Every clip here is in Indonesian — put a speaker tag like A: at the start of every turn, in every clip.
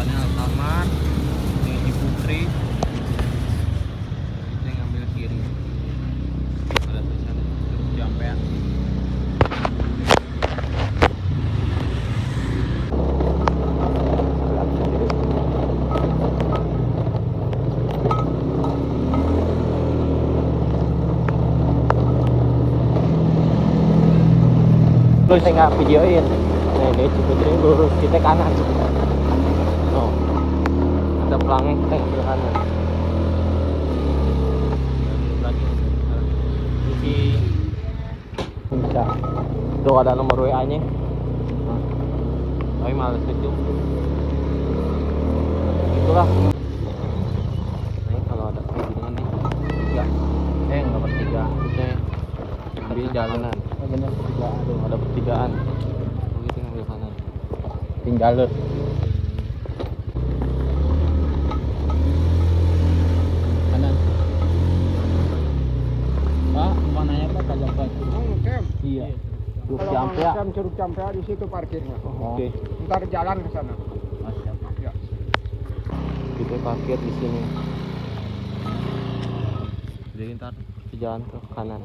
A: depannya Alfamart, ini Putri. Saya ngambil kiri. Ada tulisan Curug Ciampea.
B: Lu saya nggak videoin. Nah ini Ciputri lurus kita kanan. Oh, ada pelangnya kita ngambil kanan.
A: Lagi
B: Di bisa. Tuh ada nomor WA nya. Tapi males itu. Itulah. Nah kalau ada kayak gini nih tiga. Nggak bertiga. Kita ambil jalanan. Bener pertigaan. Tuh ada pertigaan. Begitu ngambil kanan. Tinggal lu. Kanan. Pak, mananya Pak tajam Pak?
C: Camp.
B: Iya. Curug
C: Kalau
B: Ciampea.
C: mau camp Curug Ciampea di situ parkirnya.
B: Oh, oke.
C: Ntar jalan ke sana. Ya.
B: Kita parkir di sini.
A: jadi ntar
B: Jalan ke kanan.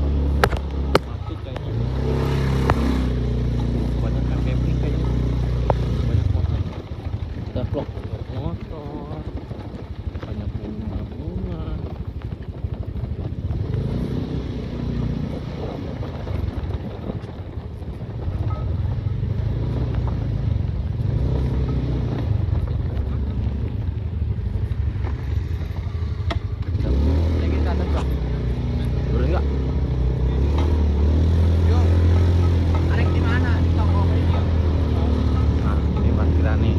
A: masuk kayaknya. Banyak kan camping kayaknya. Banyak motor.
B: Kita vlog.
A: Motor. Banyak bunga-bunga. Lagi ke atas Bang.
B: Turun nggak?
C: Yuk. Arek di mana? Di toko ini dia.
A: Nah, ini parkiran nih.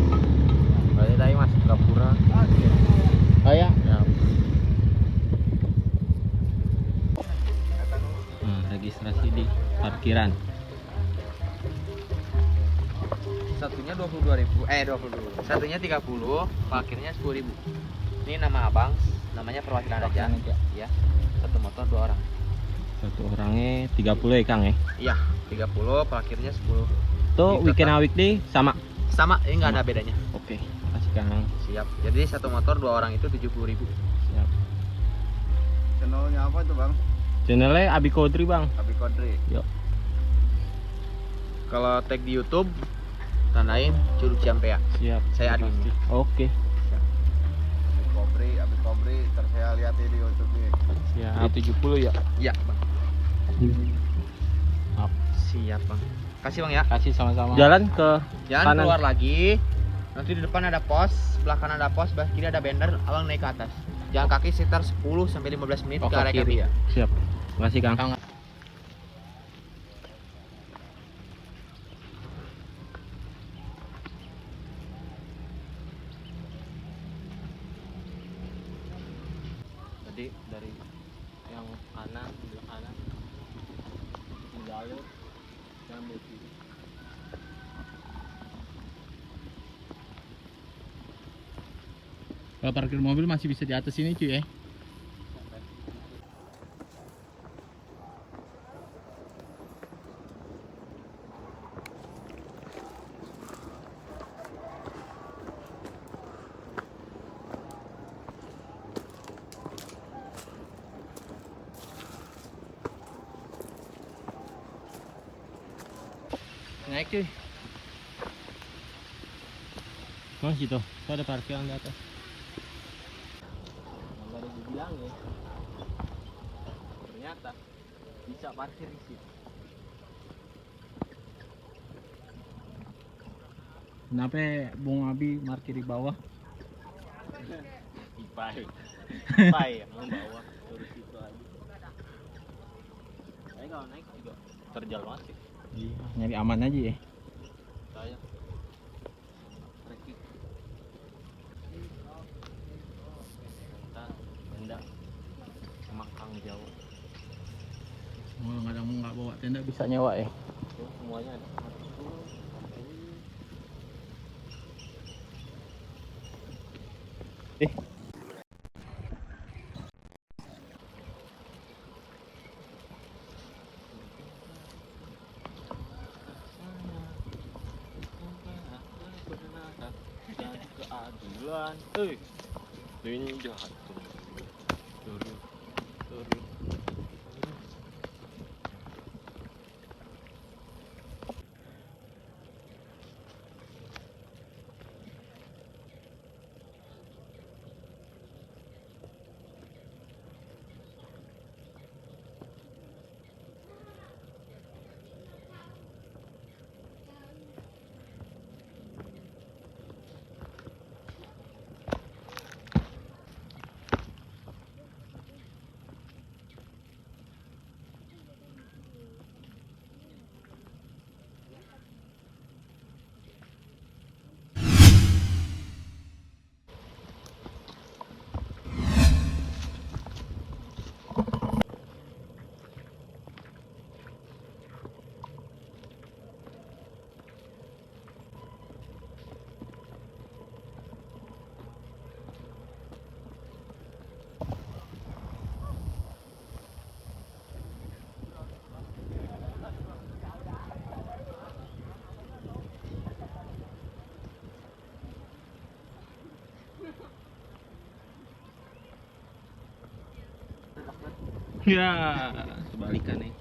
A: Berarti tadi masuk Gapura.
B: Oh ya.
A: Ya. Nah, registrasi di parkiran. Satunya 22.000. 22. Satunya 30, parkirnya 10.000. Ini nama Abang, namanya perwakilan aja. Ya. Satu motor 2 orang.
B: Satu orangnya 30 ya Kang ya?
A: Iya, 30, parkirnya 10.
B: Tuh
A: Di
B: weekend
A: total.
B: and weekday sama.
A: Sama, ini nggak
B: Sama.
A: ada bedanya.
B: Oke. Kasih Kang.
A: Siap. Jadi satu motor 2 orang itu 70.000.
B: Siap.
C: Channelnya apa tuh Bang?
B: Channelnya Abi Kodri Bang.
C: Abi Kodri.
B: Yuk.
A: Kalau tag di YouTube tandain Curug Ciampea.
B: Siap.
A: Saya admin.
B: Oke.
C: Abi Kobri, ntar saya lihat di YouTube nih.
B: Siap. 70 ya.
A: Iya, Bang.
B: Maaf.
A: Siap, Bang. Kasih, Bang ya.
B: Kasih sama-sama. Jalan ke
A: Jangan
B: kanan.
A: keluar lagi. Nanti di depan ada pos, sebelah kanan ada pos, sebelah kiri ada banner. Abang naik ke atas. Jalan kaki sekitar 10 sampai 15 menit
B: Oh,
A: ke
B: ke
A: arah
B: kiri.
A: ya.
B: Siap. Makasih Kang. Tadi dari yang kanan, sebelah kanan, jalur, yang ambil kiri.
D: Kalau parkir mobil masih bisa di atas ini cuy ya.
B: Naik cuy. Mas situ, ada parkiran di atas. Baru dibilang ya. Ternyata bisa parkir di situ.
D: Kenapa Bung Abi parkir di bawah?
B: Ipai. Ipai yang bawah terus itu aja. Saya kalau naik juga terjal masih.
D: Iya, nyari aman aja ya.
B: Saya trekking. Kita tenda sama Kang Jawa.
D: Kalau nggak bawa tenda
B: Bisa nyewa ya? Tuh, semuanya ada. Duluan. Ini jatuh. Turun. Ya, kebalikan nih.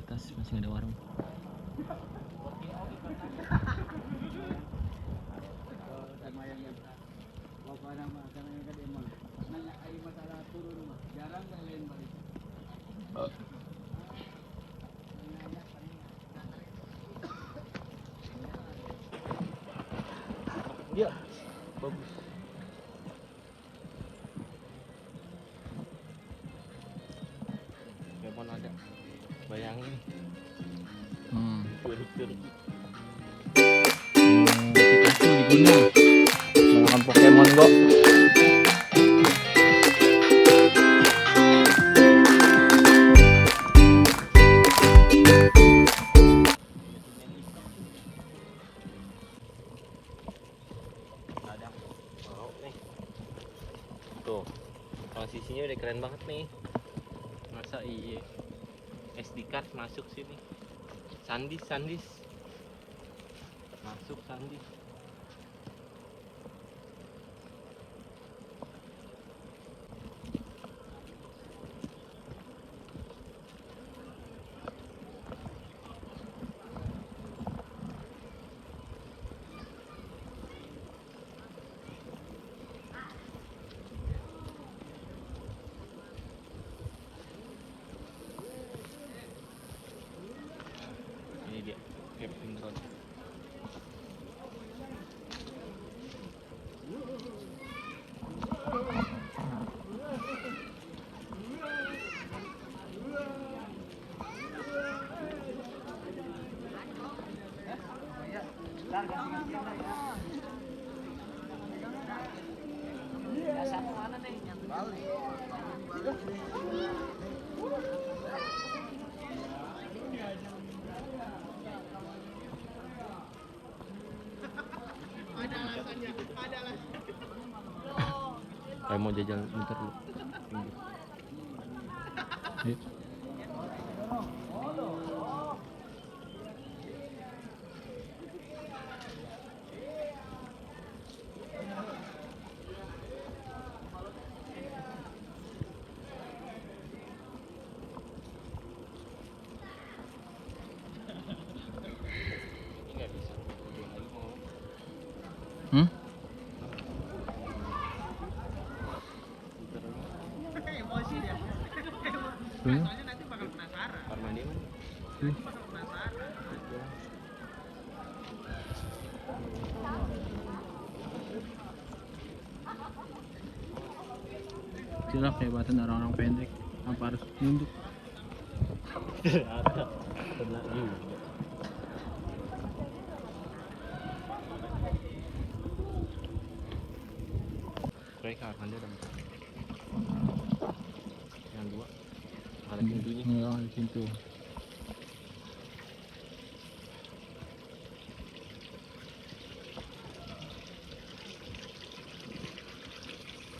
B: Atas masih nggak ada warung. Dia bagus. Pokemon ada. Bayangin.
D: Pikachu di gunung.
B: Makan Pokemon kok. Ada mau nih. Tuh, posisinya udah keren banget nih. Masa iya SD card masuk sini. Sandis masuk Sandis. Ini dia camping ground. Kayak mau jajal bentar dulu. Ini nggak bisa.
C: Emosi dia. Soalnya nanti bakal penasaran.
B: Kamar mandi mana?
C: Bakal penasaran.
D: Itulah kehebatan orang-orang pendek. Tanpa harus nunduk.
B: Ada. Kena juga. Kayak kamar mandi ada. Yang dua. Ada pintunya.
D: Enggak ada pintu.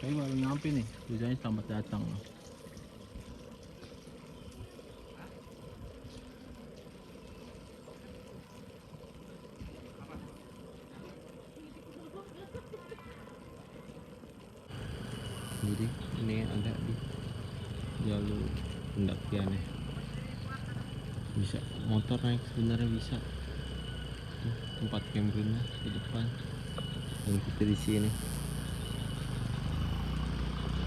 D: Saya baru nyampe nih, biasanya selamat datang.
B: Jadi ini ada di jalur pendakiannya, bisa motor naik sebenarnya bisa. Tuh, tempat campingnya di depan dan kita di sini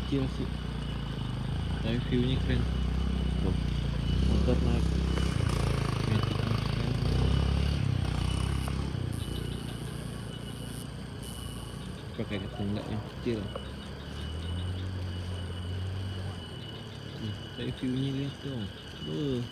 B: kecil sih tapi viewnya keren. Tuh, motor naik metiknya keren. Pakai tenda yang kecil. Tapi view-nya lihat dong. Tuh.